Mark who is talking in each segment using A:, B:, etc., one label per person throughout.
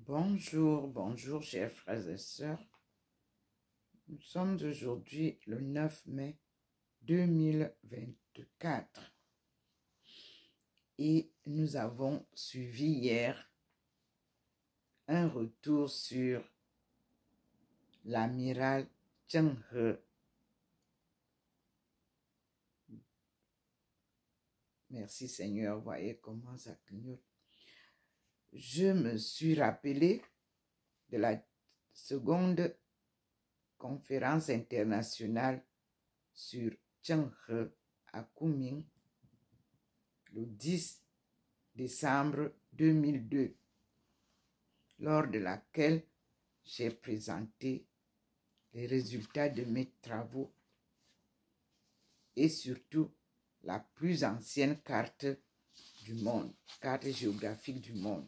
A: Bonjour, bonjour chers frères et sœurs. Nous sommes aujourd'hui le 9 mai 2024 et nous avons suivi hier un retour sur l'amiral Zheng He. Merci Seigneur, voyez comment ça clignote. Je me suis rappelé de la seconde conférence internationale sur Zheng He à Kunming le 10 décembre 2002, lors de laquelle j'ai présenté les résultats de mes travaux et surtout la plus ancienne carte du monde, carte géographique du monde,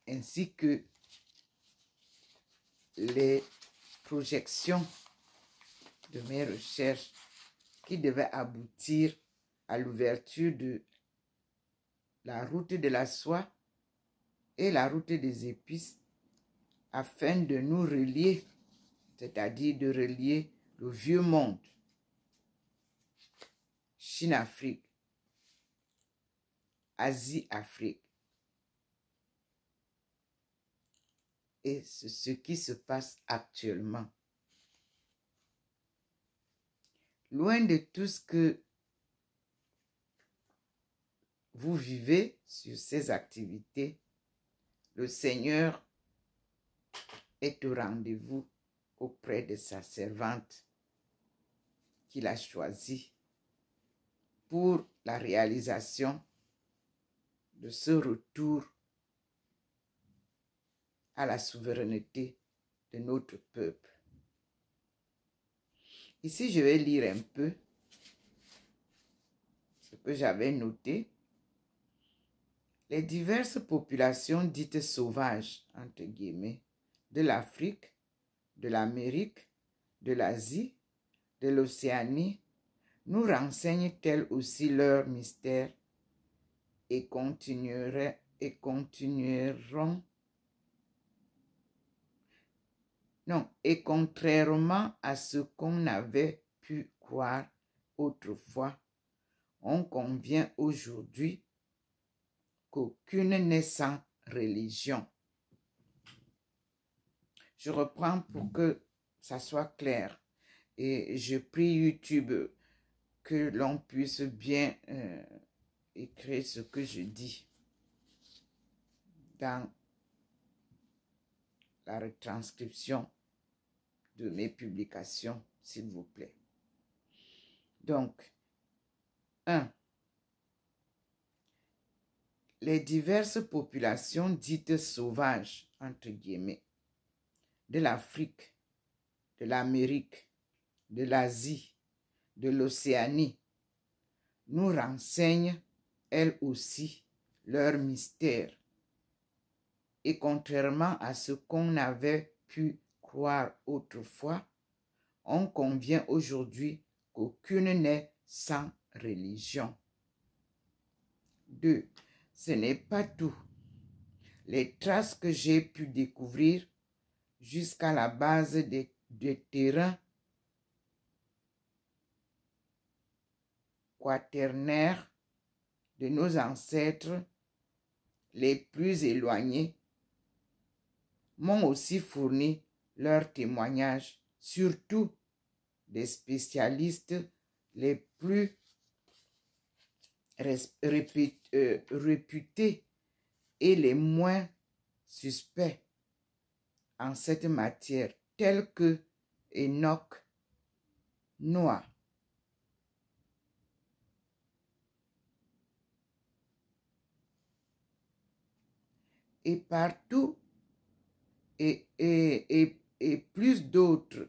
A: ainsi que les projections de mes recherches qui devaient aboutir à l'ouverture de la route de la soie et la route des épices afin de nous relier, c'est-à-dire de relier le vieux monde, Chine-Afrique, Asie-Afrique. Et c'est ce qui se passe actuellement. Loin de tout ce que vous vivez sur ces activités, le Seigneur est au rendez-vous auprès de sa servante qu'il a choisie pour la réalisation de ce retour à la souveraineté de notre peuple. Ici, je vais lire un peu ce que j'avais noté. Les diverses populations dites sauvages, entre guillemets, de l'Afrique, de l'Amérique, de l'Asie, de l'Océanie, nous renseignent-elles aussi leurs mystères et continueront et contrairement à ce qu'on avait pu croire autrefois, on convient aujourd'hui qu'aucune n'est sans religion. Je reprends pour que ça soit clair et je prie YouTube que l'on puisse bien écrire ce que je dis dans la retranscription de mes publications, s'il vous plaît. Donc, 1. Les diverses populations dites sauvages, entre guillemets, de l'Afrique, de l'Amérique, de l'Asie, de l'Océanie, nous renseignent, elles aussi, leurs mystères. Et contrairement à ce qu'on avait pu croire autrefois, on convient aujourd'hui qu'aucune n'est sans religion. 2. Ce n'est pas tout. Les traces que j'ai pu découvrir jusqu'à la base des terrains quaternaires de nos ancêtres les plus éloignés m'ont aussi fourni leurs témoignages, surtout des spécialistes les plus réputés et les moins suspects en cette matière, tels que Enoch, Noah. Et partout, et plus d'autres.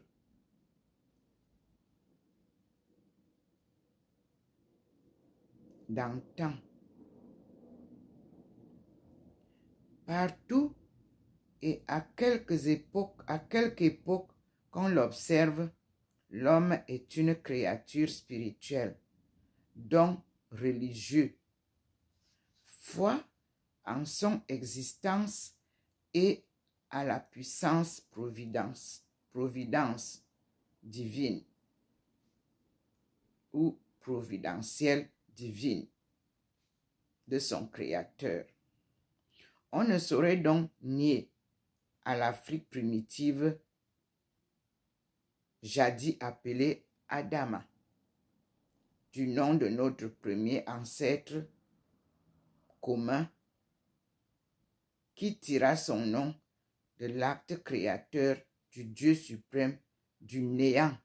A: Dans le temps. Partout et à quelque époque qu'on l'observe, l'homme est une créature spirituelle, donc religieux. Foi en son existence et à la puissance providence divine ou providentielle divine de son Créateur. On ne saurait donc nier à l'Afrique primitive, jadis appelée Adama, du nom de notre premier ancêtre commun, qui tira son nom de l'acte créateur du Dieu suprême, du néant.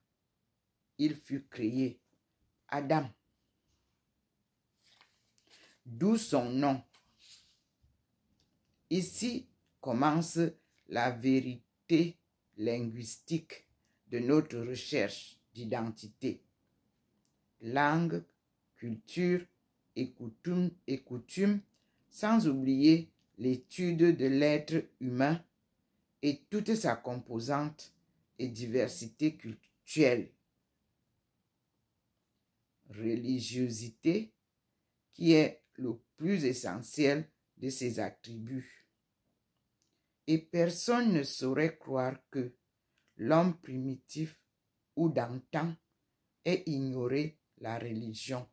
A: Il fut créé, Adam. D'où son nom. Ici commence la vérité linguistique de notre recherche d'identité. Langue, culture et coutumes, sans oublier l'étude de l'être humain et toute sa composante et diversité culturelle. Religiosité, qui est le plus essentiel de ses attributs. Et personne ne saurait croire que l'homme primitif ou d'antan ait ignoré la religion.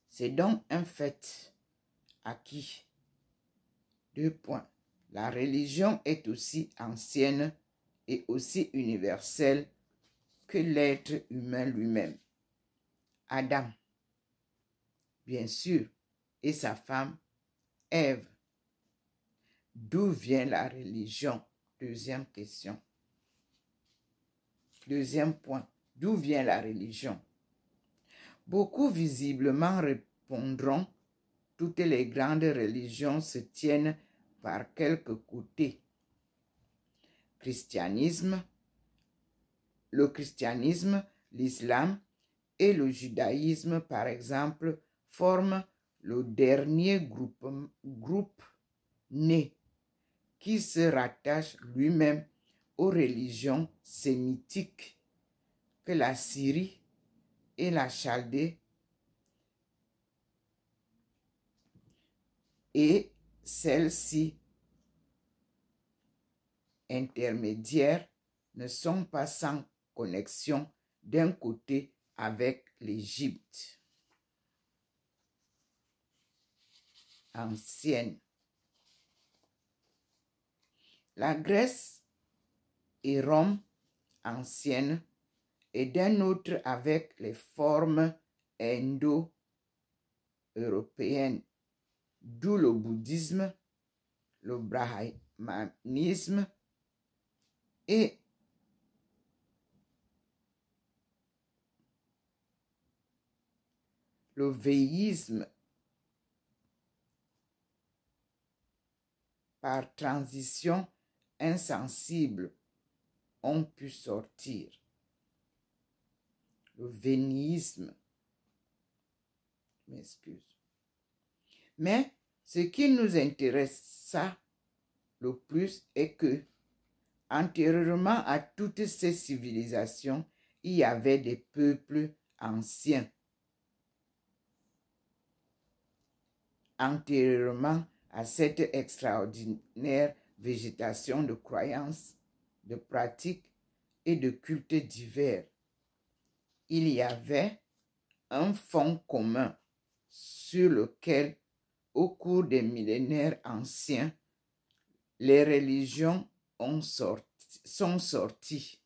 A: C'est donc un fait acquis. 2 points. La religion est aussi ancienne et aussi universelle que l'être humain lui-même. Adam, bien sûr, et sa femme, Ève. D'où vient la religion? Deuxième question. Deuxième point. D'où vient la religion? Beaucoup visiblement répondront: toutes les grandes religions se tiennent par quelque côté. Le christianisme, l'islam et le judaïsme, par exemple, forment le dernier groupe né qui se rattache lui-même aux religions sémitiques que la Syrie et la Chaldée, et celles-ci intermédiaires ne sont pas sans connexion d'un côté avec l'Égypte ancienne. La Grèce et Rome ancienne et d'un autre avec les formes indo-européennes, d'où le bouddhisme, le brahmanisme et le véisme. Par transition insensible, ont pu sortir. Le vénisme. M'excuse. Mais ce qui nous intéressa le plus est que, antérieurement à toutes ces civilisations, il y avait des peuples anciens. Antérieurement à cette extraordinaire végétation de croyances, de pratiques et de cultes divers, il y avait un fond commun sur lequel, au cours des millénaires anciens, les religions sont sorties.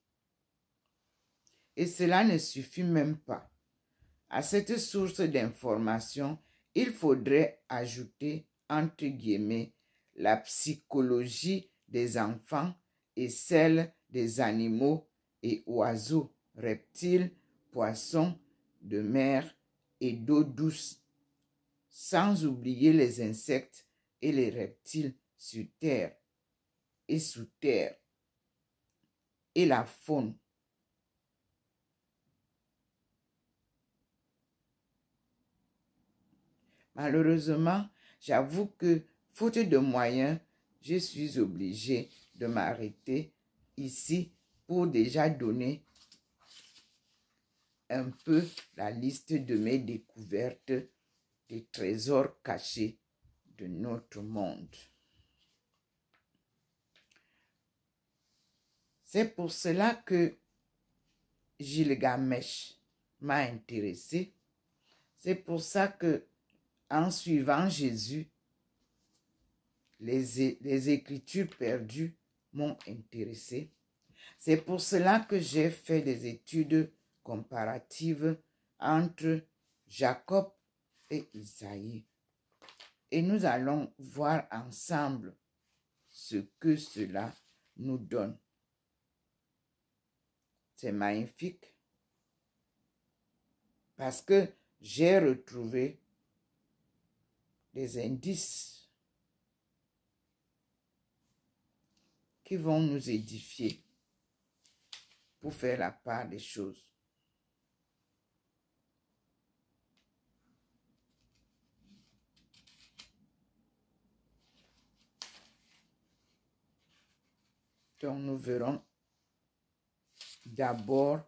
A: Et cela ne suffit même pas. À cette source d'information, il faudrait ajouter, entre guillemets, la psychologie des enfants et celle des animaux et oiseaux, reptiles, poissons de mer et d'eau douce, sans oublier les insectes et les reptiles sur terre et sous terre, et la faune. Malheureusement, j'avoue que, faute de moyens, je suis obligé de m'arrêter ici pour déjà donner un peu la liste de mes découvertes des trésors cachés de notre monde. C'est pour cela que Gilgamesh m'a intéressé. C'est pour ça que, en suivant Jésus, les Écritures perdues m'ont intéressé. C'est pour cela que j'ai fait des études comparatives entre Jacob et Isaïe. Et nous allons voir ensemble ce que cela nous donne. C'est magnifique parce que j'ai retrouvé des indices qui vont nous édifier pour faire la part des choses. Donc nous verrons d'abord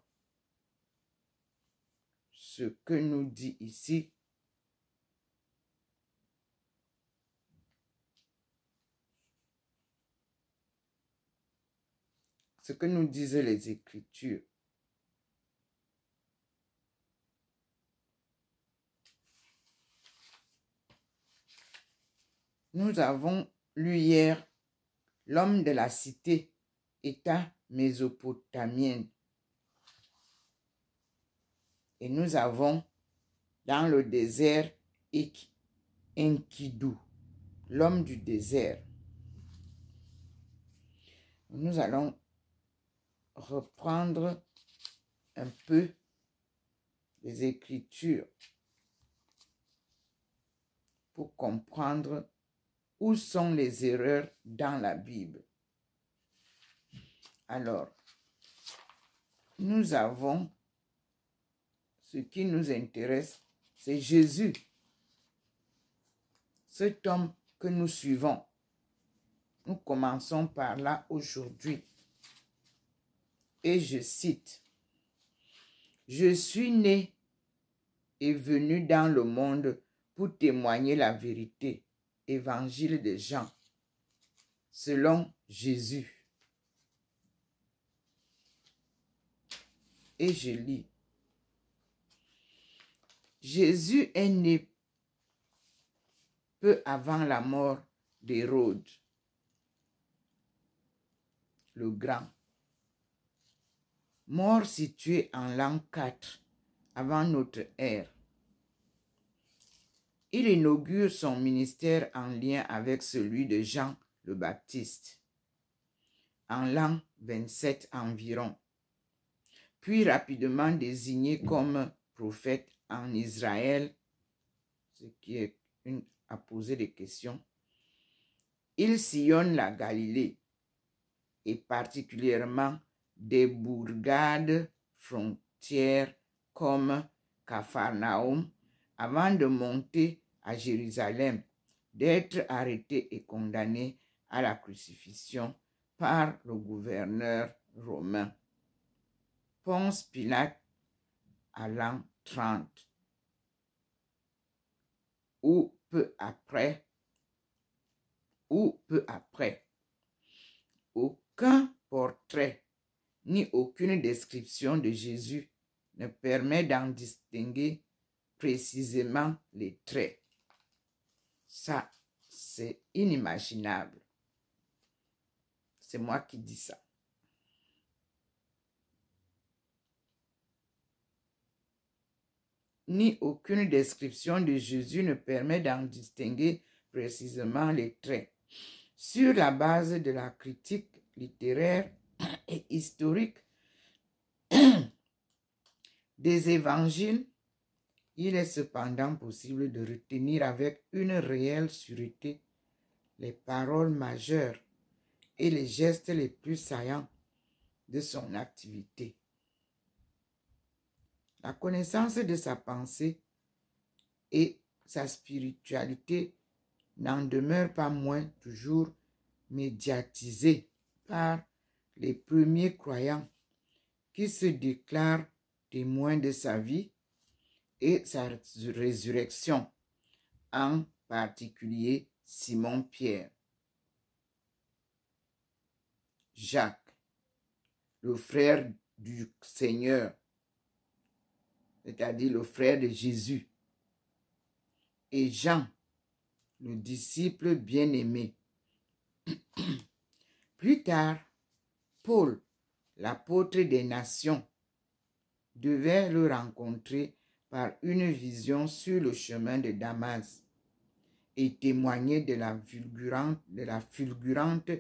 A: ce que nous dit ici ce que nous disent les Écritures. Nous avons lu hier l'homme de la cité, État mésopotamienne. Et nous avons dans le désert Enkidu, l'homme du désert. Nous allons reprendre un peu les Écritures pour comprendre où sont les erreurs dans la Bible. Alors, nous avons ce qui nous intéresse, c'est Jésus, cet homme que nous suivons. Nous commençons par là aujourd'hui. Et je cite, « Je suis né et venu dans le monde pour témoigner la vérité. » Évangile de Jean, selon Jésus. Et je lis. Jésus est né peu avant la mort d'Hérode le Grand, mort situé en l'an 4 avant notre ère. Il inaugure son ministère en lien avec celui de Jean le Baptiste, en l'an 27 environ, puis rapidement désigné comme prophète en Israël, ce qui est à poser des questions. Il sillonne la Galilée, et particulièrement des bourgades frontières comme Capharnaüm, avant de monter à Jérusalem, d'être arrêté et condamné à la crucifixion par le gouverneur romain Ponce Pilate à l'an 30, ou peu après. Aucun portrait ni aucune description de Jésus ne permet d'en distinguer précisément les traits. Ça, c'est inimaginable. C'est moi qui dis ça. Ni aucune description de Jésus ne permet d'en distinguer précisément les traits. Sur la base de la critique littéraire et historique des évangiles, il est cependant possible de retenir avec une réelle sûreté les paroles majeures et les gestes les plus saillants de son activité. La connaissance de sa pensée et sa spiritualité n'en demeure pas moins toujours médiatisée par les premiers croyants qui se déclarent témoins de sa vie et sa résurrection, en particulier Simon-Pierre, Jacques, le frère du Seigneur, c'est-à-dire le frère de Jésus, et Jean, le disciple bien-aimé. Plus tard, Paul, l'apôtre des nations, devait le rencontrer par une vision sur le chemin de Damas et témoigner de la fulgurante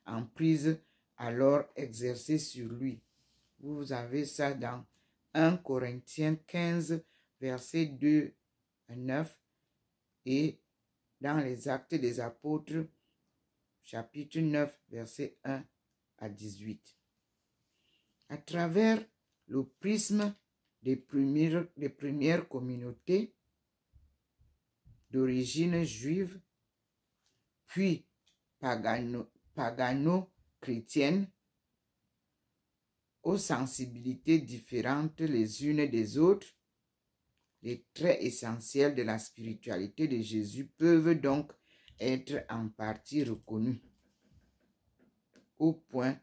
A: emprise alors exercée sur lui. Vous avez ça dans 1 Corinthiens 15, versets 2 à 9 et dans les Actes des Apôtres, chapitre 9, versets 1 à 18. À travers le prisme des premières communautés d'origine juive, puis pagano-chrétienne, aux sensibilités différentes les unes des autres, les traits essentiels de la spiritualité de Jésus peuvent donc être en partie reconnus au point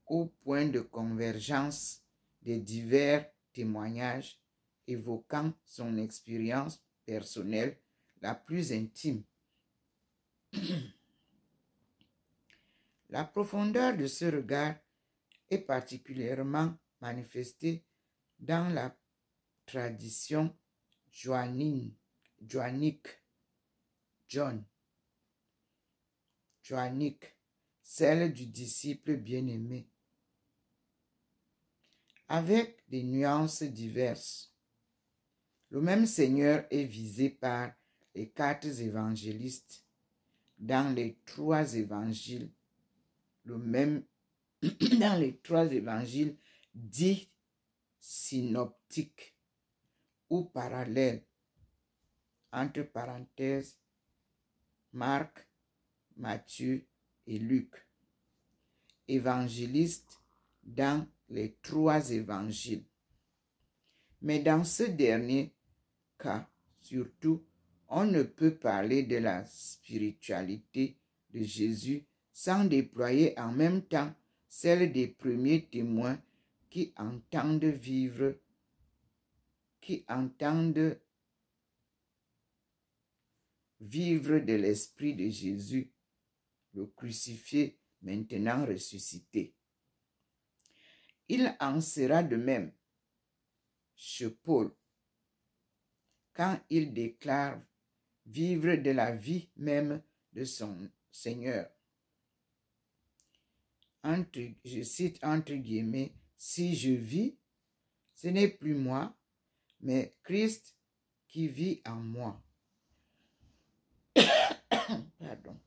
A: de convergence des divers témoignages évoquant son expérience personnelle la plus intime. La profondeur de ce regard est particulièrement manifestée dans la tradition joannique, celle du disciple bien-aimé, avec des nuances diverses. Le même Seigneur est visé par les 4 évangélistes dans les 3 évangiles. Dans les 3 évangiles dits synoptiques ou parallèles, entre parenthèses, Marc, Matthieu et Luc. Évangélistes dans les 3 évangiles. Mais dans ce dernier cas, surtout, on ne peut parler de la spiritualité de Jésus sans déployer en même temps celle des premiers témoins qui entendent vivre de l'esprit de Jésus, le crucifié, maintenant ressuscité. Il en sera de même chez Paul, quand il déclare vivre de la vie même de son Seigneur. Je cite entre guillemets, « Si je vis, ce n'est plus moi, mais Christ qui vit en moi. » Pardon.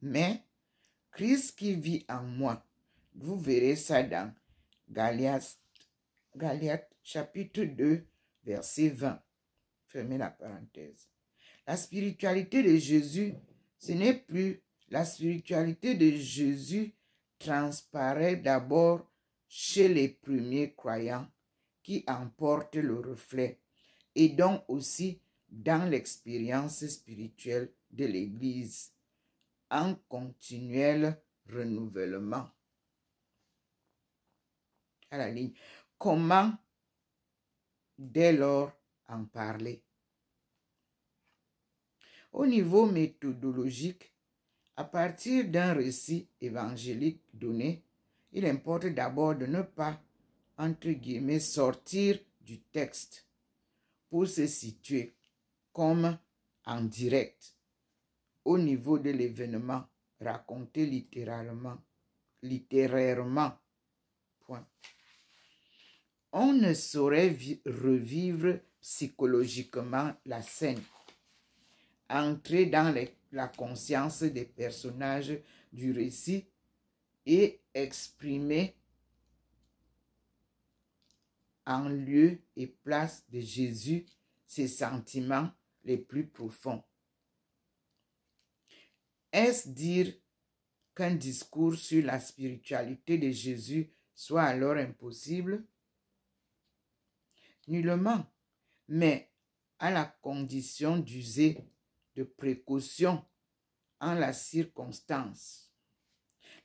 A: Mais Christ qui vit en moi. Vous verrez ça dans Galates chapitre 2, verset 20. Fermez la parenthèse. La spiritualité de Jésus, ce n'est plus la spiritualité de Jésus transparaît d'abord chez les premiers croyants qui en portent le reflet et donc aussi dans l'expérience spirituelle de l'Église en continuel renouvellement. À la ligne. Comment dès lors en parler? Au niveau méthodologique, à partir d'un récit évangélique donné, il importe d'abord de ne pas, entre guillemets, sortir du texte pour se situer comme en direct au niveau de l'événement raconté littérairement. Point. On ne saurait revivre psychologiquement la scène, entrer dans la conscience des personnages du récit et exprimer en lieu et place de Jésus ses sentiments les plus profonds. Est-ce dire qu'un discours sur la spiritualité de Jésus soit alors impossible? nullement, mais à la condition d'user de précaution en la circonstance.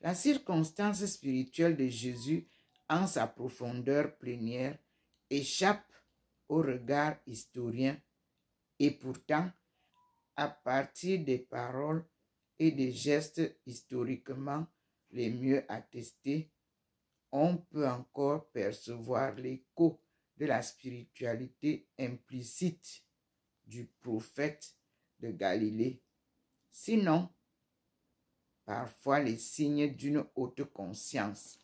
A: La circonstance spirituelle de Jésus en sa profondeur plénière échappe au regard historien et pourtant, à partir des paroles et des gestes historiquement les mieux attestés, on peut encore percevoir l'écho de la spiritualité implicite du prophète de Galilée, sinon parfois les signes d'une haute conscience.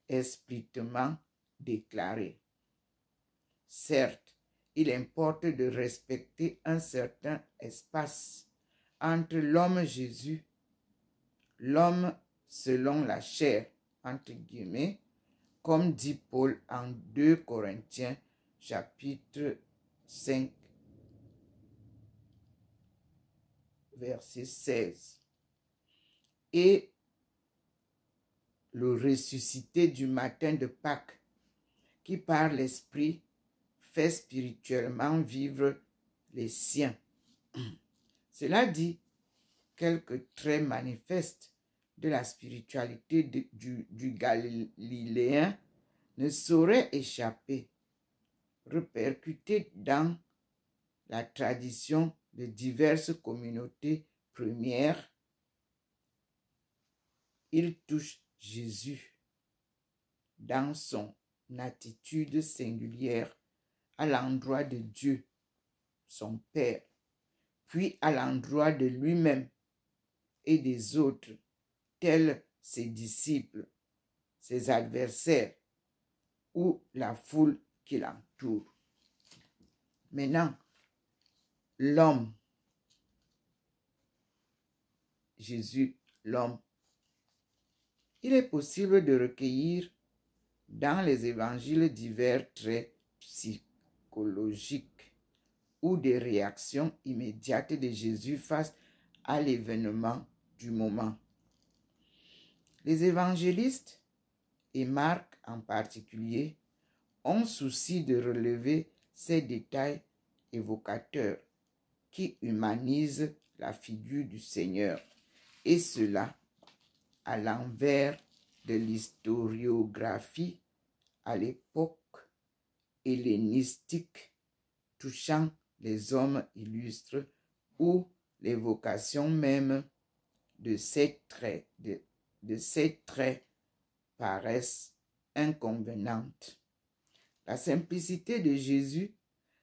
A: Explicitement déclaré. Certes, il importe de respecter un certain espace entre l'homme Jésus, l'homme selon la chair, entre guillemets, comme dit Paul en 2 Corinthiens chapitre 5, verset 16, et le ressuscité du matin de Pâques, qui par l'Esprit fait spirituellement vivre les siens. Cela dit, quelques traits manifestes de la spiritualité du Galiléen ne sauraient échapper, répercutés dans la tradition de diverses communautés premières. Il touche Jésus dans son attitude singulière à l'endroit de Dieu, son Père, puis à l'endroit de lui-même et des autres, tels ses disciples, ses adversaires ou la foule qui l'entoure. Maintenant, l'homme, Jésus, l'homme, il est possible de recueillir dans les évangiles divers traits psychologiques ou des réactions immédiates de Jésus face à l'événement du moment. Les évangélistes, et Marc en particulier, ont souci de relever ces détails évocateurs qui humanisent la figure du Seigneur, et cela à l'envers de l'historiographie à l'époque hellénistique touchant les hommes illustres où l'évocation même de ces traits, paraissent inconvenantes. La simplicité de Jésus,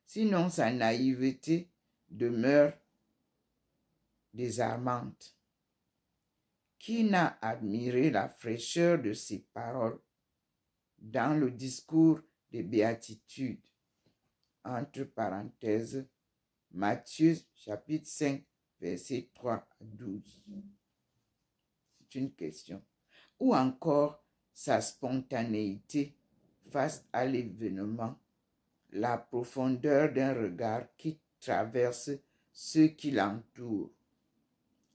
A: sinon sa naïveté, demeure désarmante. Qui n'a admiré la fraîcheur de ses paroles dans le discours des béatitudes, entre parenthèses, Matthieu chapitre 5, versets 3 à 12. C'est une question. Ou encore sa spontanéité face à l'événement, la profondeur d'un regard qui traverse ceux qui l'entourent.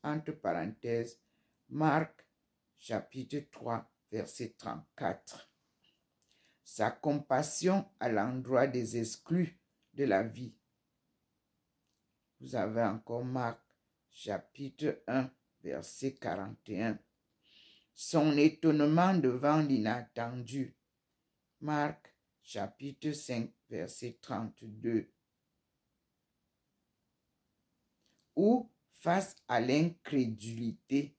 A: Entre parenthèses, Marc chapitre 3, verset 34. Sa compassion à l'endroit des exclus de la vie. Vous avez encore Marc chapitre 1, verset 41. Son étonnement devant l'inattendu. Marc chapitre 5, verset 32. Ou face à l'incrédulité.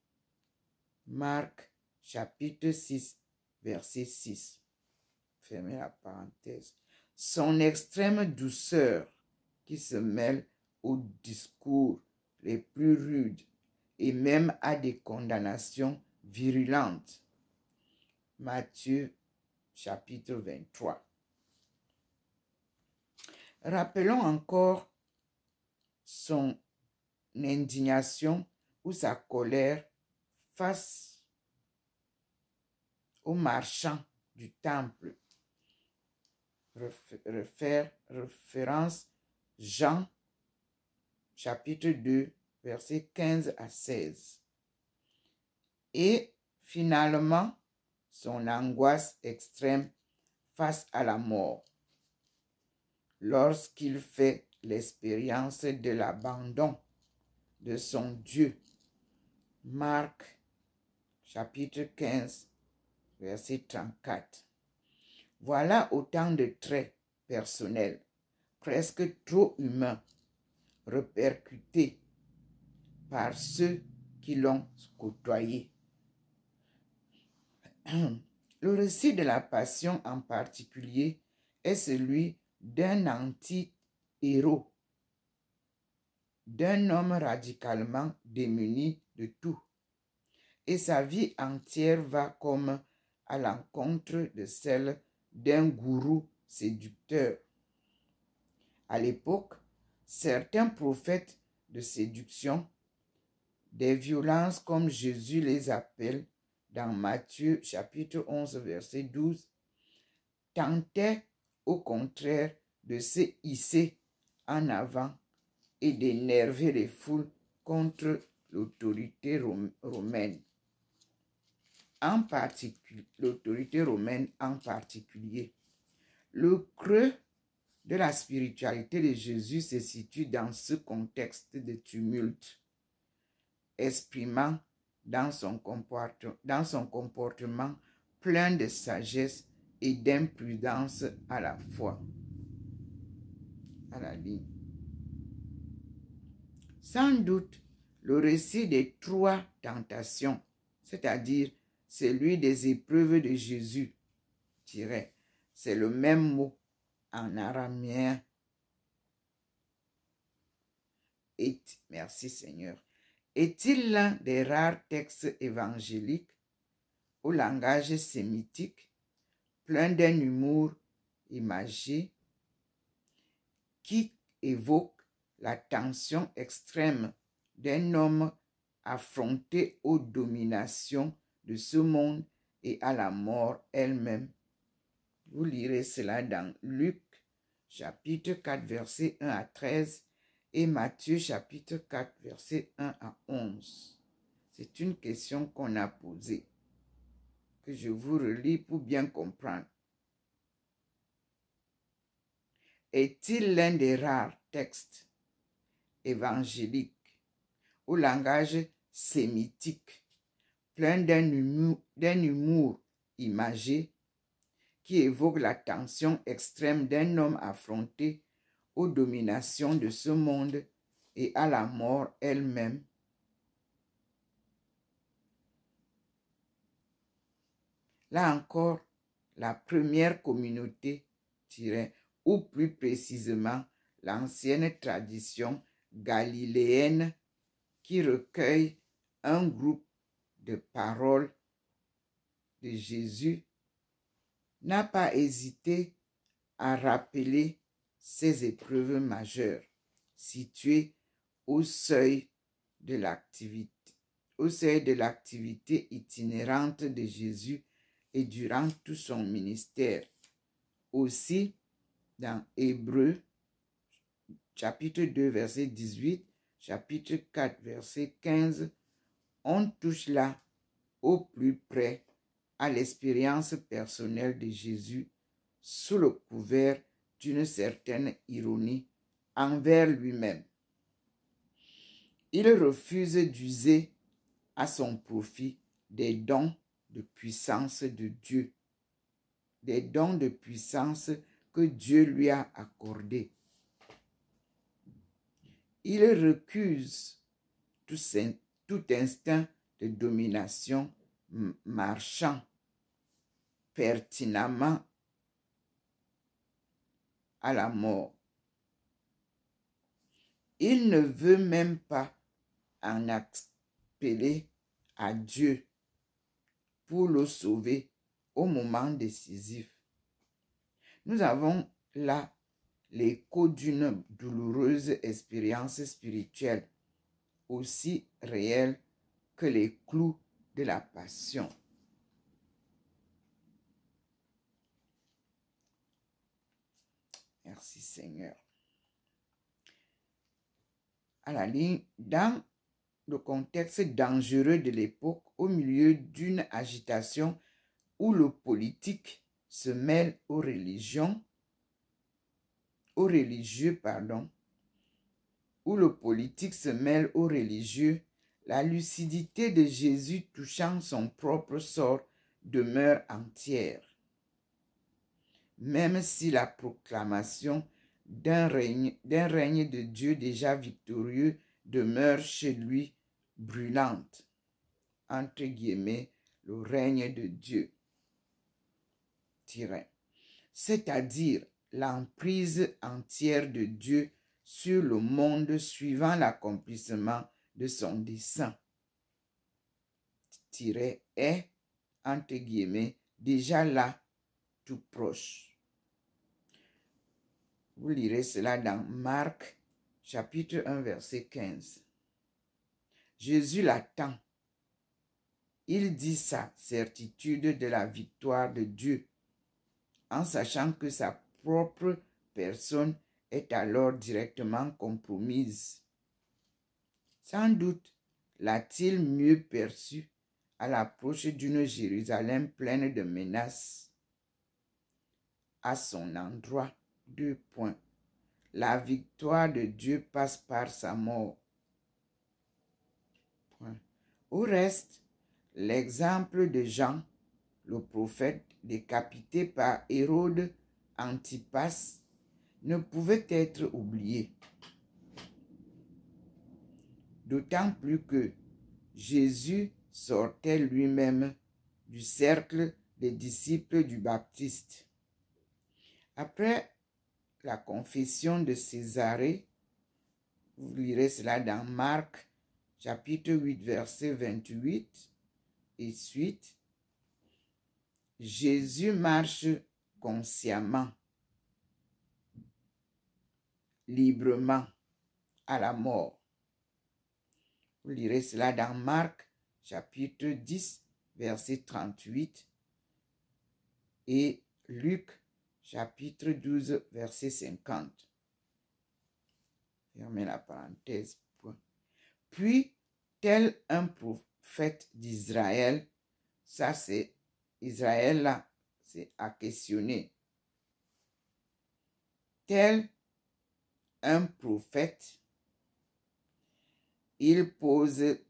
A: Marc chapitre 6, verset 6. Fermez la parenthèse. Son extrême douceur qui se mêle aux discours les plus rudes et même à des condamnations virulentes. Matthieu chapitre 23. Rappelons encore son indignation ou sa colère face aux marchands du temple. Référence Jean chapitre 2, versets 15 à 16. Et finalement, son angoisse extrême face à la mort. Lorsqu'il fait l'expérience de l'abandon de son Dieu. Marc chapitre 15, verset 34. Voilà autant de traits personnels, presque trop humains, répercutés par ceux qui l'ont côtoyé. Le récit de la Passion en particulier est celui d'un anti-héros, d'un homme radicalement démuni de tout. Et sa vie entière va comme à l'encontre de celle d'un gourou séducteur. À l'époque, certains prophètes de séduction, des violences comme Jésus les appelle dans Matthieu chapitre 11 verset 12, tentaient au contraire de se hisser en avant et d'énerver les foules contre l'autorité romaine. L'autorité romaine en particulier. Le creux de la spiritualité de Jésus se situe dans ce contexte de tumulte, exprimant dans son comportement plein de sagesse et d'imprudence à la fois. À la ligne. Sans doute, le récit des 3 tentations, c'est-à-dire celui des épreuves de Jésus, c'est le même mot en araméen. Merci Seigneur. Est-il l'un des rares textes évangéliques au langage sémitique, plein d'un humour imagé, qui évoque la tension extrême d'un homme affronté aux dominations de ce monde et à la mort elle-même. Vous lirez cela dans Luc chapitre 4 verset 1 à 13 et Matthieu chapitre 4 verset 1 à 11. C'est une question qu'on a posée, que je vous relis pour bien comprendre. Est-il l'un des rares textes évangéliques au langage sémitique, plein d'un humour imagé, qui évoque la tension extrême d'un homme affronté aux dominations de ce monde et à la mort elle-même? Là encore, la première communauté, ou plus précisément l'ancienne tradition galiléenne qui recueille un groupe de paroles de Jésus, n'a pas hésité à rappeler ces épreuves majeures situées au seuil de l'activité itinérante de Jésus et durant tout son ministère. Aussi, dans Hébreux, chapitre 2, verset 18, chapitre 4, verset 15, on touche là au plus près à l'expérience personnelle de Jésus sous le couvert d'une certaine ironie envers lui-même. Il refuse d'user à son profit des dons de puissance de Dieu, des dons de puissance que Dieu lui a accordés. Il recuse tout instinct de domination marchant pertinemment à la mort. Il ne veut même pas en appeler à Dieu pour le sauver au moment décisif. Nous avons là l'écho d'une douloureuse expérience spirituelle, aussi réelle que les clous de la passion. Merci Seigneur. À la ligne, dans le contexte dangereux de l'époque, au milieu d'une agitation où le politique se mêle aux religieux, où le politique se mêle aux religieux, la lucidité de Jésus touchant son propre sort demeure entière. Même si la proclamation d'un règne de Dieu déjà victorieux demeure chez lui brûlante, entre guillemets, le règne de Dieu, c'est-à-dire l'emprise entière de Dieu sur le monde suivant l'accomplissement de son dessein, est, entre guillemets, déjà là, tout proche. Vous lirez cela dans Marc, chapitre 1, verset 15. Jésus l'attend. Il dit sa certitude de la victoire de Dieu, en sachant que sa propre personne est alors directement compromise. Sans doute l'a-t-il mieux perçu à l'approche d'une Jérusalem pleine de menaces. À son endroit, 2 points. La victoire de Dieu passe par sa mort. Au reste, l'exemple de Jean, le prophète décapité par Hérode Antipas, ne pouvait être oublié. D'autant plus que Jésus sortait lui-même du cercle des disciples du Baptiste. Après la confession de Césarée, vous lirez cela dans Marc, chapitre 8, verset 28 et suite, Jésus marche consciemment, librement à la mort. Vous lirez cela dans Marc, chapitre 10, verset 38 et Luc, chapitre 12, verset 50. Fermez la parenthèse. Puis, tel un prophète d'Israël, ça c'est Israël là, c'est à questionner. Tel un prophète, il pose à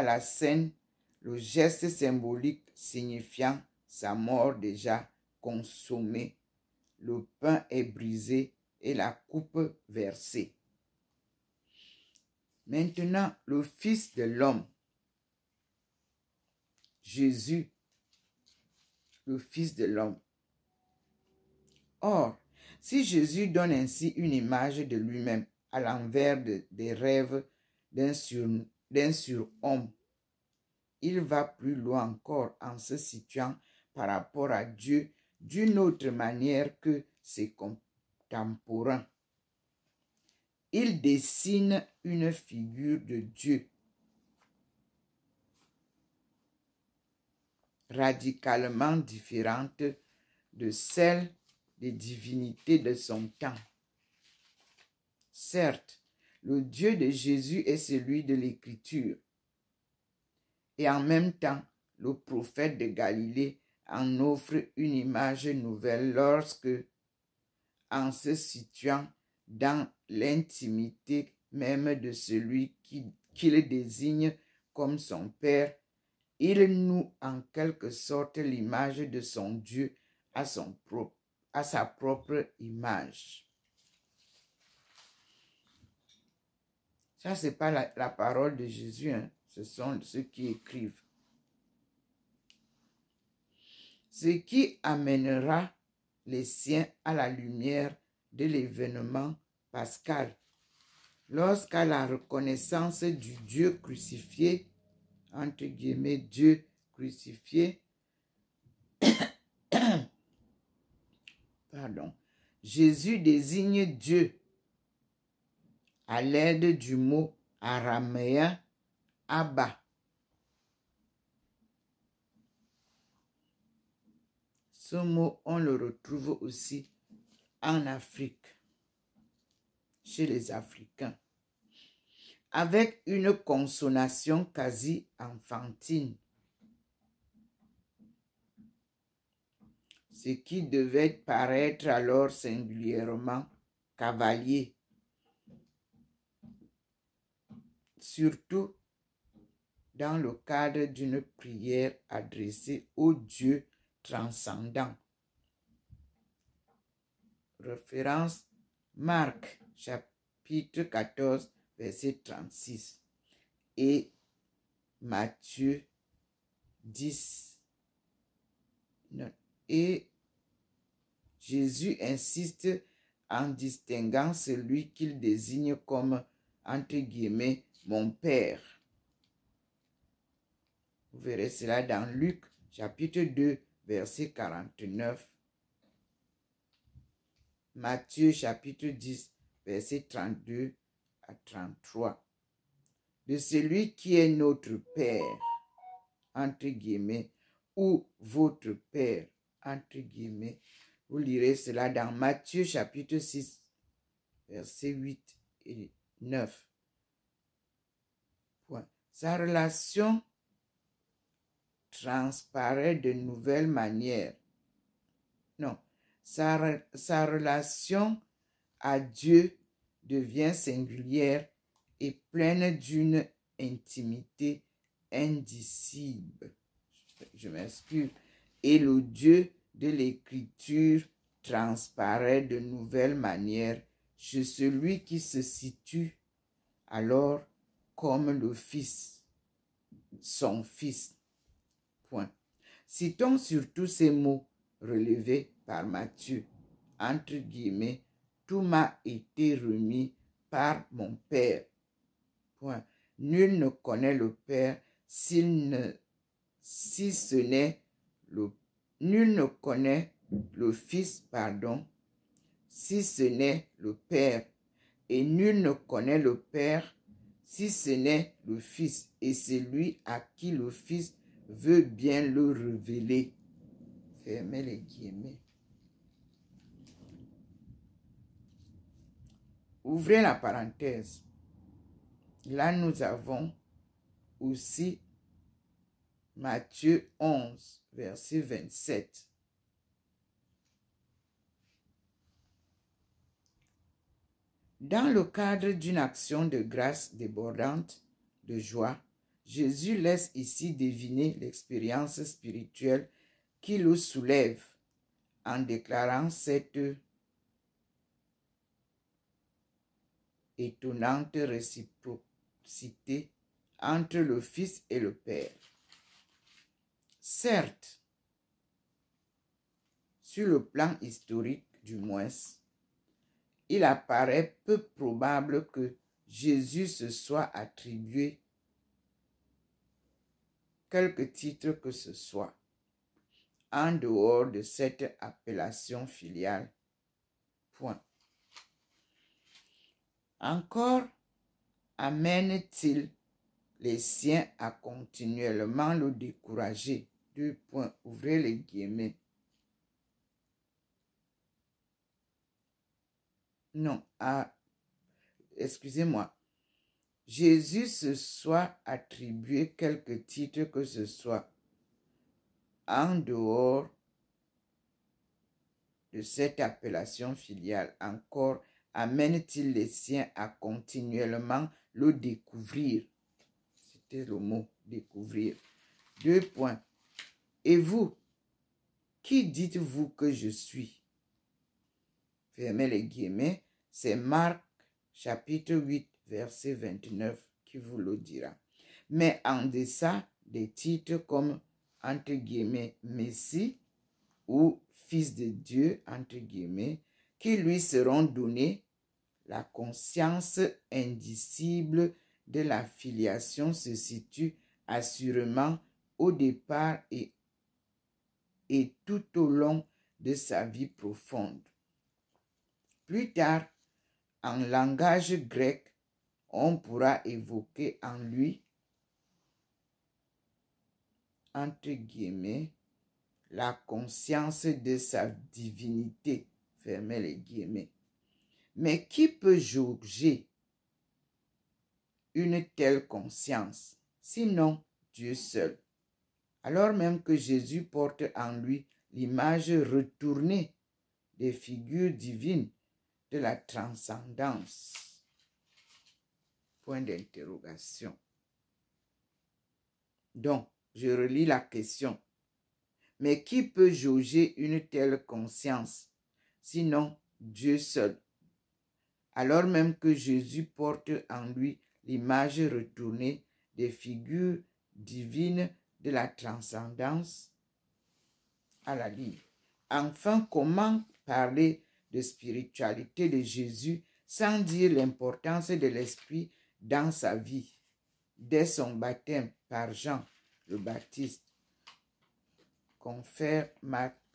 A: la scène le geste symbolique signifiant sa mort déjà consommée. Le pain est brisé et la coupe versée. Maintenant, le Fils de l'homme, Jésus, le Fils de l'homme. Or, si Jésus donne ainsi une image de lui-même à l'envers des rêves d'un surhomme, il va plus loin encore en se situant par rapport à Dieu d'une autre manière que ses contemporains. Il dessine une figure de Dieu radicalement différente de celle des divinités de son temps. Certes, le Dieu de Jésus est celui de l'Écriture. Et en même temps, le prophète de Galilée en offre une image nouvelle lorsque, en se situant dans l'intimité même de celui qu'il désigne comme son Père, il noue en quelque sorte l'image de son Dieu à sa propre image. Ça, ce n'est pas la parole de Jésus, hein. Ce sont ceux qui écrivent. Ce qui amènera les siens à la lumière de l'événement pascal, lorsqu'à la reconnaissance du Dieu crucifié, entre guillemets, Dieu crucifié, Jésus désigne Dieu à l'aide du mot araméen Abba. Ce mot, on le retrouve aussi en Afrique, chez les Africains, avec une consonation quasi enfantine, ce qui devait paraître alors singulièrement cavalier, surtout dans le cadre d'une prière adressée au Dieu transcendant. Référence Marc, chapitre 14, verset 36 et Matthieu 10. Et Jésus insiste en distinguant celui qu'il désigne comme, entre guillemets, mon Père. Vous verrez cela dans Luc, chapitre 2, verset 49. Matthieu, chapitre 10, verset 32 à 33. De celui qui est notre Père, entre guillemets, ou votre Père, entre guillemets. Vous lirez cela dans Matthieu, chapitre 6, verset 8 et 9. Point. Sa relation transparaît de nouvelles manières. Non, sa relation à Dieu devient singulière et pleine d'une intimité indicible. Je m'excuse. Et le Dieu de l'Écriture transparaît de nouvelles manières chez celui qui se situe alors comme le Fils, son Fils. Point. Citons surtout ces mots relevés par Matthieu, entre guillemets, tout m'a été remis par mon Père. Point. Nul ne connaît le Père nul ne connaît le Fils, si ce n'est le Père, et nul ne connaît le Père si ce n'est le Fils, et celui à qui le Fils veut bien le révéler. Fermez les guillemets. Ouvrez la parenthèse. Là, nous avons aussi Matthieu 11, verset 27. Dans le cadre d'une action de grâce débordante de joie, Jésus laisse ici deviner l'expérience spirituelle qui le soulève en déclarant cette étonnante réciprocité entre le Fils et le Père. Certes, sur le plan historique du moins, il apparaît peu probable que Jésus se soit attribué quelque titre que ce soit en dehors de cette appellation filiale. Point. Encore amène-t-il les siens à continuellement le décourager. Ouvrez les guillemets. Non, excusez-moi. Jésus se soit attribué quelque titre que ce soit en dehors de cette appellation filiale. Encore amène-t-il les siens à continuellement le découvrir. C'était le mot, découvrir. Et vous, qui dites-vous que je suis? Fermez les guillemets. C'est Marc, chapitre 8, verset 29, qui vous le dira. Mais en deçà des titres comme, entre guillemets, Messie ou Fils de Dieu, entre guillemets, qui lui seront donnés, la conscience indicible de la filiation se situe assurément au départ et tout au long de sa vie profonde. Plus tard, en langage grec, on pourra évoquer en lui, entre guillemets, la conscience de sa divinité. Fermez les guillemets. Mais qui peut jauger une telle conscience, sinon Dieu seul, alors même que Jésus porte en lui l'image retournée des figures divines de la transcendance. Point d'interrogation. Donc, je relis la question. Mais qui peut jauger une telle conscience, sinon Dieu seul? Alors même que Jésus porte en lui l'image retournée des figures divines de la transcendance à la ligne. Enfin, comment parler de spiritualité de Jésus sans dire l'importance de l'Esprit dans sa vie? Dès son baptême par Jean le Baptiste, confère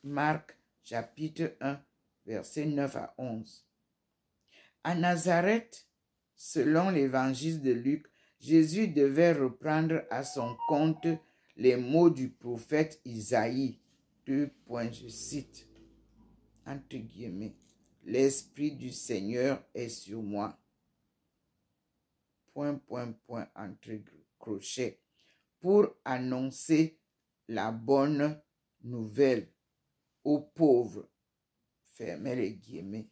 A: Marc chapitre 1, versets 9 à 11. À Nazareth, selon l'évangile de Luc, Jésus devait reprendre à son compte les mots du prophète Isaïe. Je cite, entre guillemets, « L'Esprit du Seigneur est sur moi. » Entre crochets, pour annoncer la bonne nouvelle aux pauvres. Fermez les guillemets.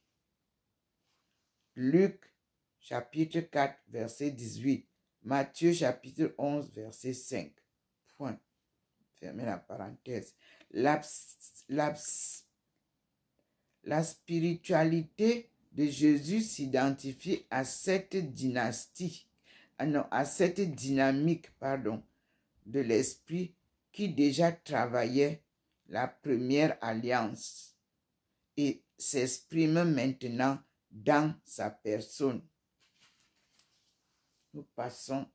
A: Luc chapitre 4, verset 18. Matthieu chapitre 11, verset 5. Point. Fermez la parenthèse. La spiritualité de Jésus s'identifie à cette dynamique de l'esprit qui déjà travaillait la première alliance et s'exprime maintenant dans sa personne. Nous passons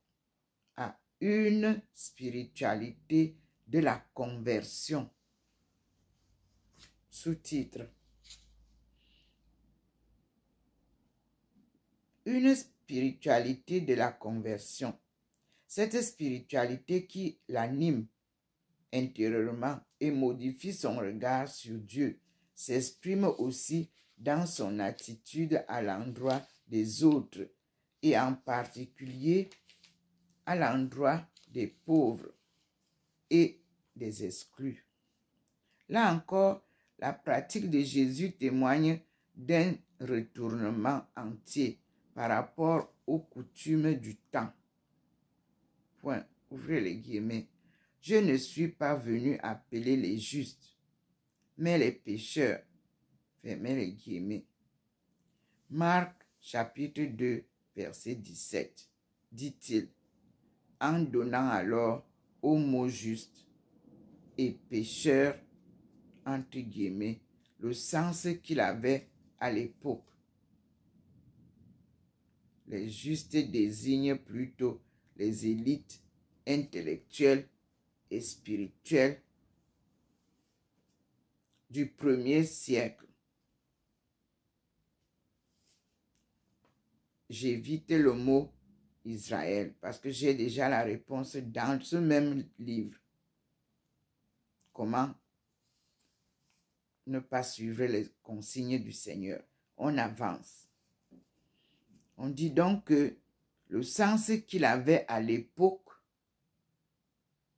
A: à une spiritualité de la conversion. Sous-titre. Une spiritualité de la conversion. Cette spiritualité qui l'anime intérieurement et modifie son regard sur Dieu s'exprime aussi dans son attitude à l'endroit des autres et en particulier à l'endroit des pauvres et des exclus. Là encore, la pratique de Jésus témoigne d'un retournement entier par rapport aux coutumes du temps. Point. Ouvrez les guillemets. Je ne suis pas venu appeler les justes, mais les pécheurs. Fermez les guillemets. Marc chapitre 2, verset 17, dit-il, en donnant alors au mot juste et pécheur, entre guillemets, le sens qu'il avait à l'époque. Les justes désignent plutôt les élites intellectuelles et spirituelles du 1er siècle. J'évite le mot Israël parce que j'ai déjà la réponse dans ce même livre. Comment ne pas suivre les consignes du Seigneur? On avance. On dit donc que le sens qu'il avait à l'époque,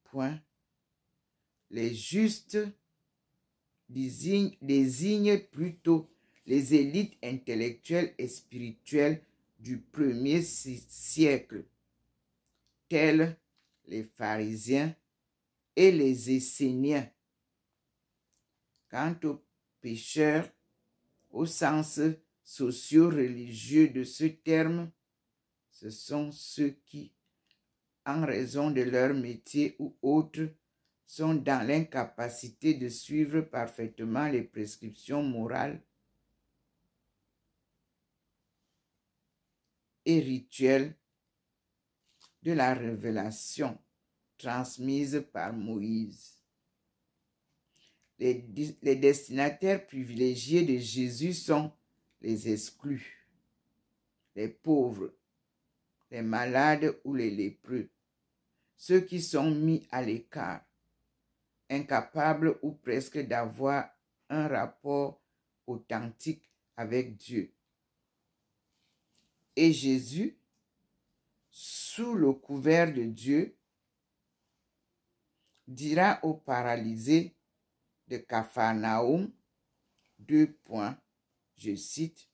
A: point, les justes désignent plutôt les élites intellectuelles et spirituelles du 1er siècle, tels les pharisiens et les Esséniens. Quant aux pécheurs, au sens socio-religieux de ce terme, ce sont ceux qui, en raison de leur métier ou autre, sont dans l'incapacité de suivre parfaitement les prescriptions morales et rituelles de la révélation transmise par Moïse. Les destinataires privilégiés de Jésus sont les exclus, les pauvres, les malades ou les lépreux, ceux qui sont mis à l'écart, incapables ou presque d'avoir un rapport authentique avec Dieu. Et Jésus, sous le couvert de Dieu, dira aux paralysés de Capharnaüm, 2 points, je cite,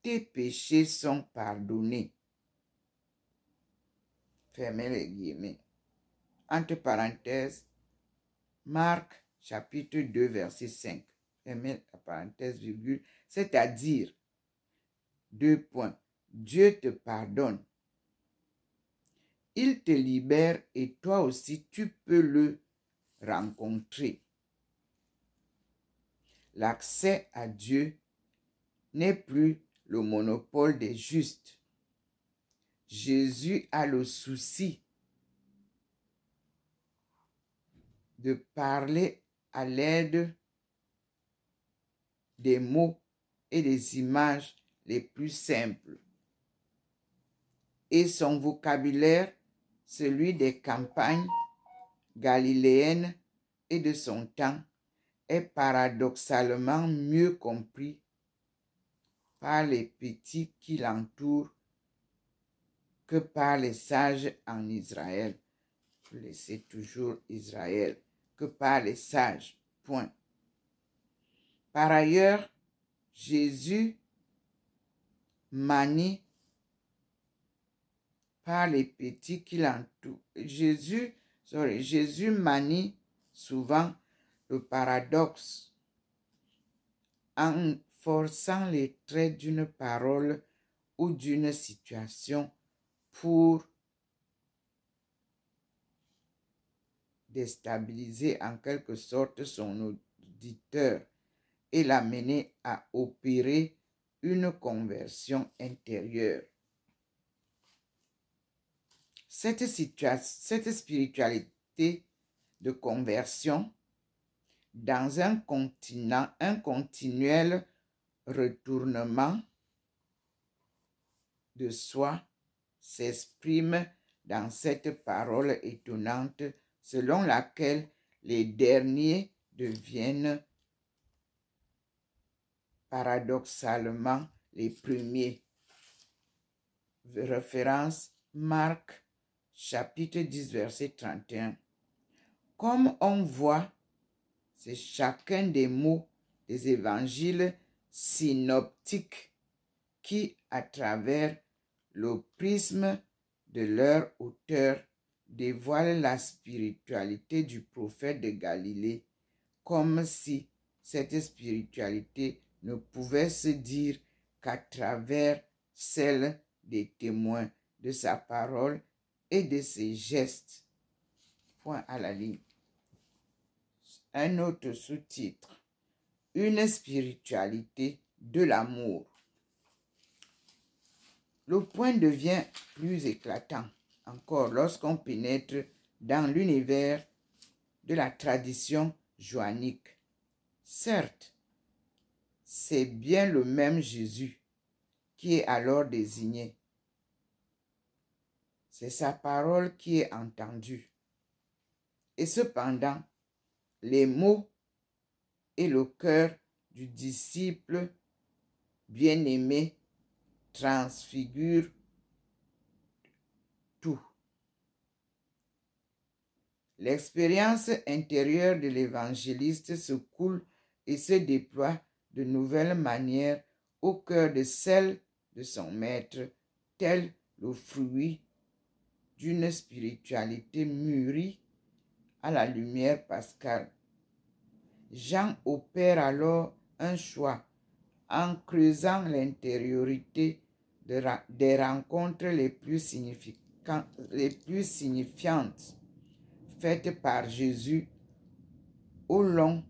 A: tes péchés sont pardonnés. Fermez les guillemets. Entre parenthèses, Marc chapitre 2 verset 5. Fermez la parenthèse, virgule, c'est-à-dire, 2 points, Dieu te pardonne. Il te libère et toi aussi tu peux le rencontrer. L'accès à Dieu n'est plus le monopole des justes. Jésus a le souci de parler à l'aide des mots et des images les plus simples. Et son vocabulaire, celui des campagnes galiléennes et de son temps, est paradoxalement mieux compris par les petits qui l'entourent que par les sages en Israël. Vous laissez toujours Israël, que par les sages. Point. Par ailleurs, Jésus manie par les petits qui l'entourent. Jésus manie souvent le paradoxe en forçant les traits d'une parole ou d'une situation pour déstabiliser en quelque sorte son auditeur et l'amener à opérer une conversion intérieure. Cette spiritualité de conversion dans un continuel retournement de soi s'exprime dans cette parole étonnante selon laquelle les derniers deviennent paradoxalement les premiers. Référence Marc chapitre 10 verset 31. Comme on voit, c'est chacun des mots des évangiles synoptiques qui, à travers le prisme de leur auteur, dévoilent la spiritualité du prophète de Galilée, comme si cette spiritualité ne pouvait se dire qu'à travers celle des témoins de sa parole et de ses gestes. Point à la ligne. Un autre sous-titre. Une spiritualité de l'amour. Le point devient plus éclatant encore lorsqu'on pénètre dans l'univers de la tradition joannique. Certes, c'est bien le même Jésus qui est alors désigné. C'est sa parole qui est entendue. Et cependant, les mots et le cœur du disciple bien-aimé transfigurent tout. L'expérience intérieure de l'évangéliste se coule et se déploie de nouvelles manières au cœur de celle de son maître, tel le fruit d'une spiritualité mûrie à la lumière pascale. Jean opère alors un choix en creusant l'intériorité des rencontres les plus signifiantes faites par Jésus au long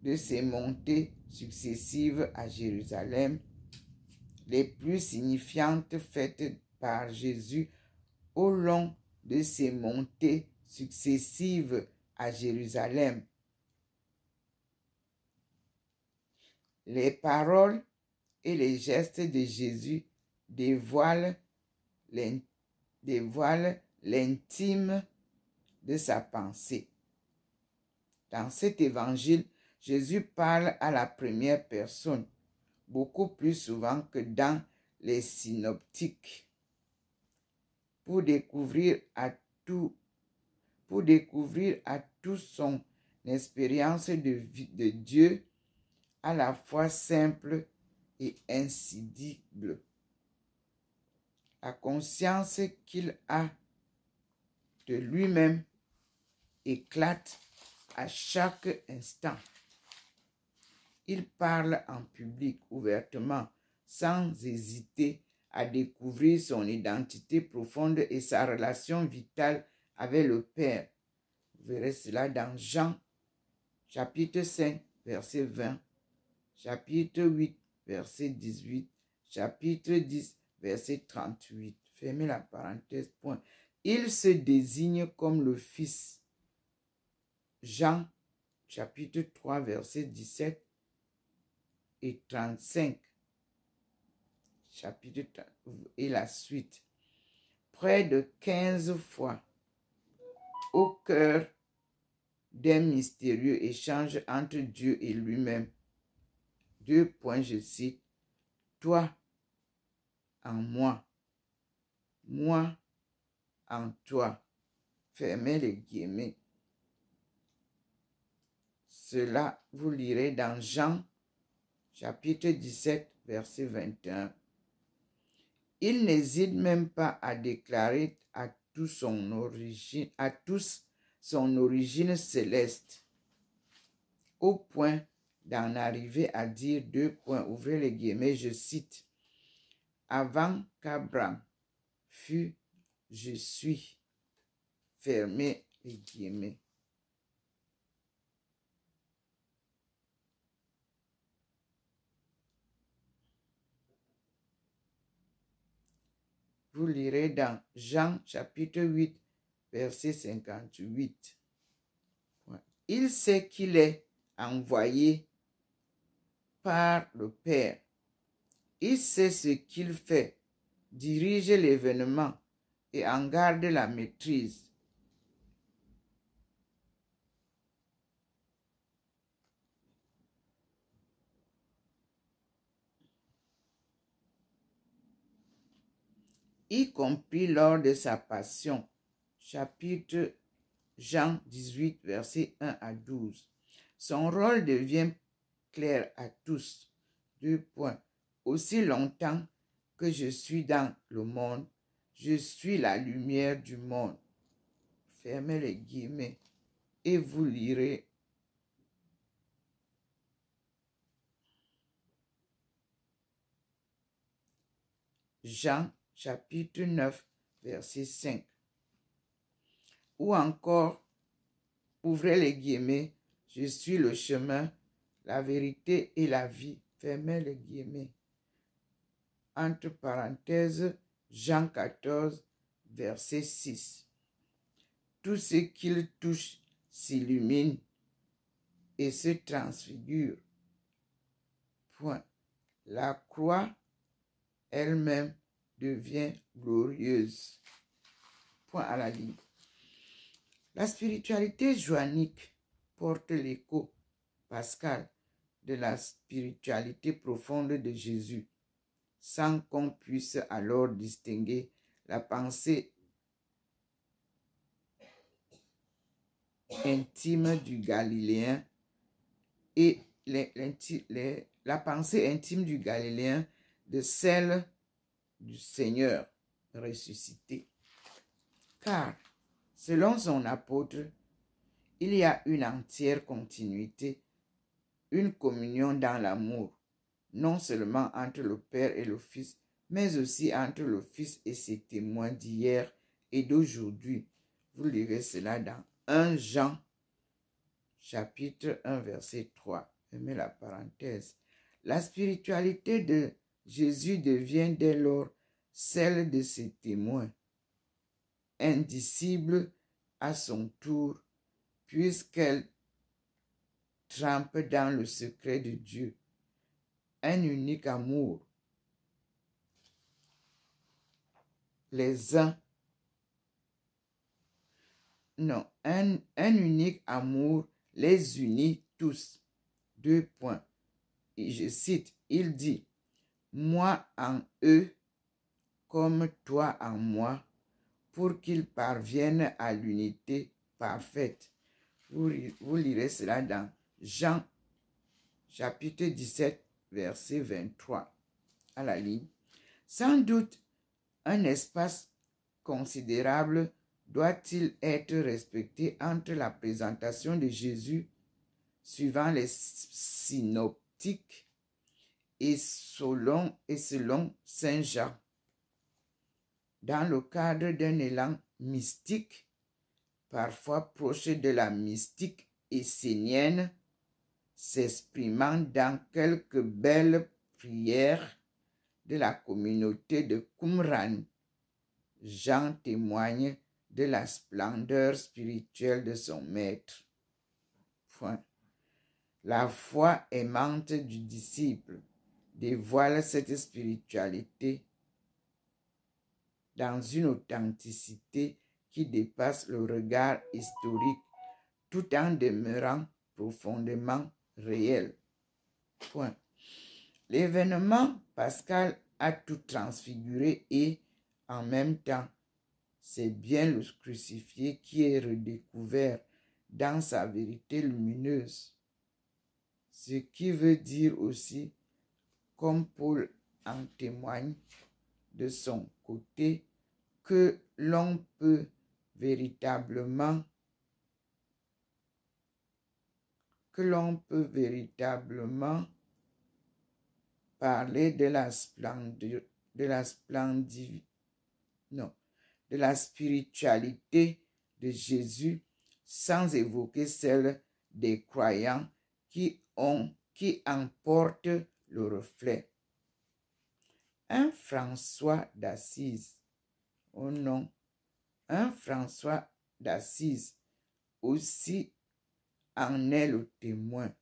A: de ses montées successives à Jérusalem, les plus signifiantes faites par Jésus au long de ses montées successives à Jérusalem. Les paroles et les gestes de Jésus dévoilent l'intime de sa pensée. Dans cet évangile, Jésus parle à la première personne, beaucoup plus souvent que dans les synoptiques. Pour découvrir à tout son expérience de Dieu à la fois simple et insidible. La conscience qu'il a de lui-même éclate à chaque instant. Il parle en public ouvertement, sans hésiter à découvrir son identité profonde et sa relation vitale avec le Père. Vous verrez cela dans Jean, chapitre 5, verset 20, chapitre 8, verset 18, chapitre 10, verset 38. Fermez la parenthèse, point. Il se désigne comme le Fils. Jean, chapitre 3, verset 17 et 35. Chapitre et la suite. Près de 15 fois, au cœur d'un mystérieux échange entre Dieu et lui-même. 2 points, je cite. Toi en moi, moi en toi. Fermez les guillemets. Cela, vous lirez dans Jean, chapitre 17, verset 21. Il n'hésite même pas à déclarer à tous son origine céleste, au point d'en arriver à dire 2 points, ouvrez les guillemets, je cite, avant qu'Abraham fût, je suis, fermez les guillemets. Vous lirez dans Jean chapitre 8, verset 58. Il sait qu'il est envoyé par le Père. Il sait ce qu'il fait, dirige l'événement et en garde la maîtrise. Y compris lors de sa passion. Chapitre Jean 18, versets 1 à 12. Son rôle devient clair à tous. 2 points. Aussi longtemps que je suis dans le monde, je suis la lumière du monde. Fermez les guillemets et vous lirez. Jean chapitre 9, verset 5. Ou encore, ouvrez les guillemets, je suis le chemin, la vérité et la vie. Fermez les guillemets. Entre parenthèses, Jean 14, verset 6. Tout ce qu'il touche s'illumine et se transfigure. Point. La croix elle-même devient glorieuse. Point à la ligne. La spiritualité joannique porte l'écho pascal de la spiritualité profonde de Jésus, sans qu'on puisse alors distinguer la pensée intime du Galiléen et la pensée intime du Galiléen de celle du Seigneur ressuscité. Car, selon son apôtre, il y a une entière continuité, une communion dans l'amour, non seulement entre le Père et le Fils, mais aussi entre le Fils et ses témoins d'hier et d'aujourd'hui. Vous lirez cela dans 1 Jean, chapitre 1, verset 3. Fermez la parenthèse. La spiritualité de Jésus devient dès lors celle de ses témoins, indicible à son tour, puisqu'elle trempe dans le secret de Dieu, un unique amour. Un unique amour les unit tous. 2 points. Et je cite, il dit, moi en eux, comme toi en moi, pour qu'ils parviennent à l'unité parfaite, Vous lirez cela dans Jean, chapitre 17, verset 23, à la ligne. Sans doute, un espace considérable doit-il être respecté entre la présentation de Jésus suivant les synoptiques et selon Saint Jean, dans le cadre d'un élan mystique, parfois proche de la mystique essénienne, s'exprimant dans quelques belles prières de la communauté de Qumran. Jean témoigne de la splendeur spirituelle de son maître. Point. La foi aimante du disciple dévoile cette spiritualité dans une authenticité qui dépasse le regard historique tout en demeurant profondément réel. Point. L'événement pascal a tout transfiguré et, en même temps, c'est bien le crucifié qui est redécouvert dans sa vérité lumineuse. Ce qui veut dire aussi, comme Paul en témoigne de son côté, que l'on peut véritablement parler de la spiritualité de Jésus sans évoquer celle des croyants qui en portent le reflet. Un François d'Assise, un François d'Assise aussi en est le témoin.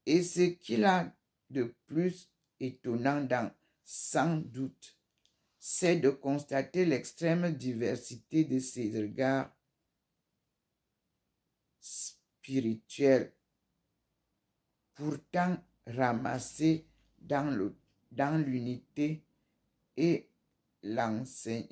A: Et ce qu'il a de plus étonnant sans doute, c'est de constater l'extrême diversité de ses regards spirituels, pourtant ramassés dans l'unité et l'attachement,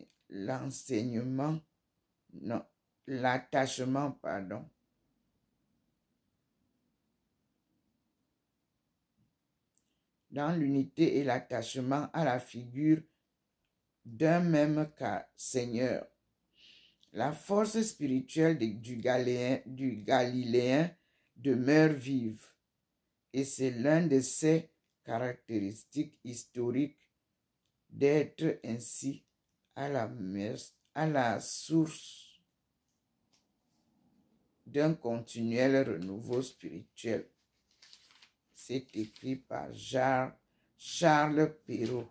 A: dans l'unité et l'attachement à la figure d'un même Seigneur. La force spirituelle du Galiléen demeure vive, et c'est l'un de ses caractéristiques historiques d'être ainsi à la source d'un continuel renouveau spirituel. C'est écrit par Charles Perrault.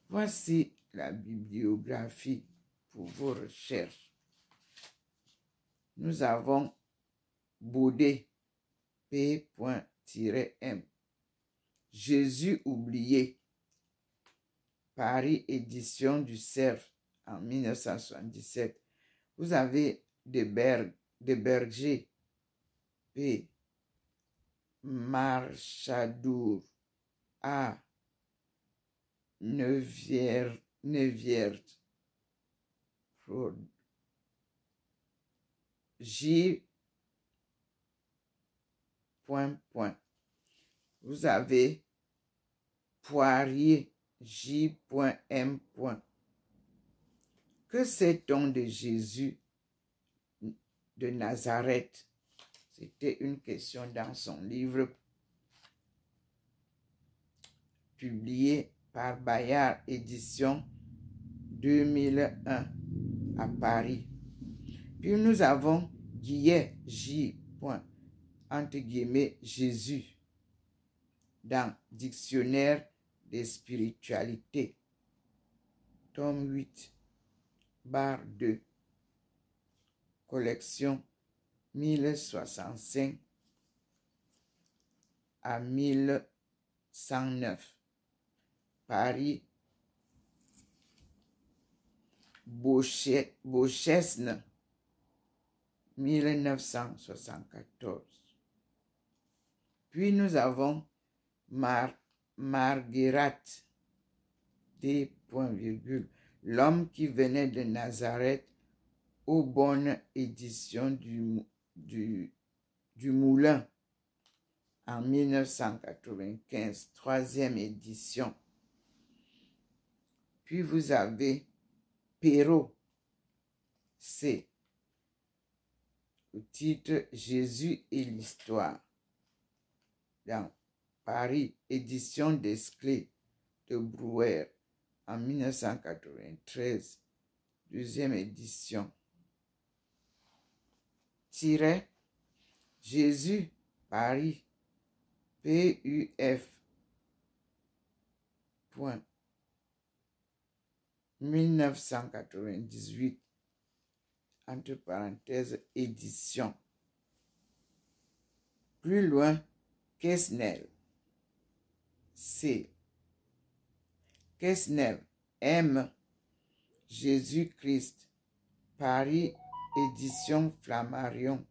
A: Voici la bibliographie pour vos recherches. Nous avons Baudet, P.M. Jésus oublié. Paris, édition du Cerf, en 1977. Vous avez Desberger, P. Marchadour, A. Neuvière, J. Vous avez Poirier, J.M. Que sait-on de Jésus de Nazareth? C'était une question dans son livre publié par Bayard, édition 2001 à Paris. Puis nous avons Guillet, J. entre guillemets, Jésus, dans Dictionnaire des spiritualités, tome 8, barre 2, collection 1065 à 1109, Paris, Beauchesne, 1974. Puis nous avons Marguerat, D. L'homme qui venait de Nazareth Aubonne édition du Moulin en 1995, troisième édition. Puis vous avez Perrault, C, au titre Jésus et l'histoire, dans Paris, édition d'Esclés de Brouwer en 1993, deuxième édition. Tiret Jésus, Paris, PUF, point, 1998, entre parenthèses, édition. Plus loin, Quesnel, C. Quesnel, M. Jésus-Christ, Paris, édition Flammarion,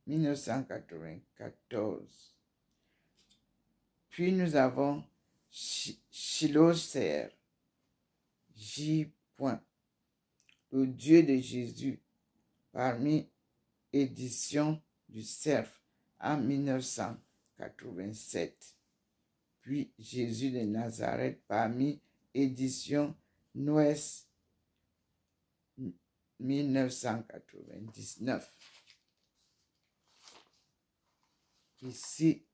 A: 1994. Puis nous avons Schilosser, J. Le Dieu de Jésus, parmi édition du Cerf en 1987. Puis Jésus de Nazareth, parmi édition Nues, 1999. Ici,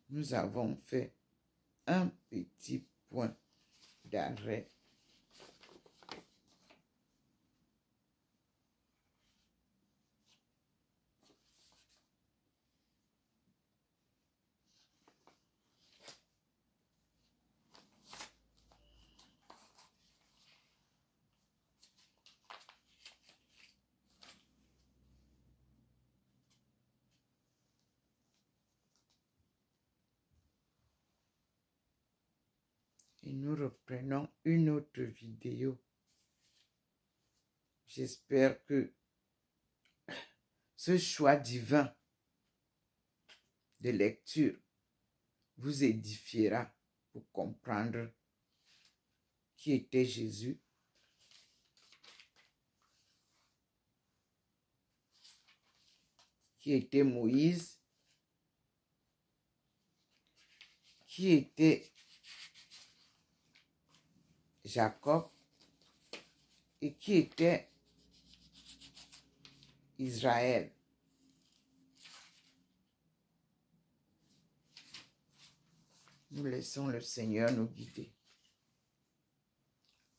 A: nous avons fait un petit point d'arrêt. Et nous reprenons une autre vidéo. J'espère que ce choix divin de lecture vous édifiera pour comprendre qui était Jésus, qui était Moïse, qui était Jacob et qui était Israël. Nous laissons le Seigneur nous guider.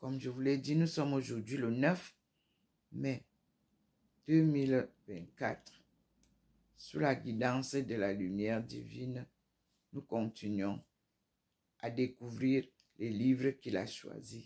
A: Comme je vous l'ai dit, nous sommes aujourd'hui le 9 mai 2024. Sous la guidance de la lumière divine, nous continuons à découvrir les livres qu'il a choisis.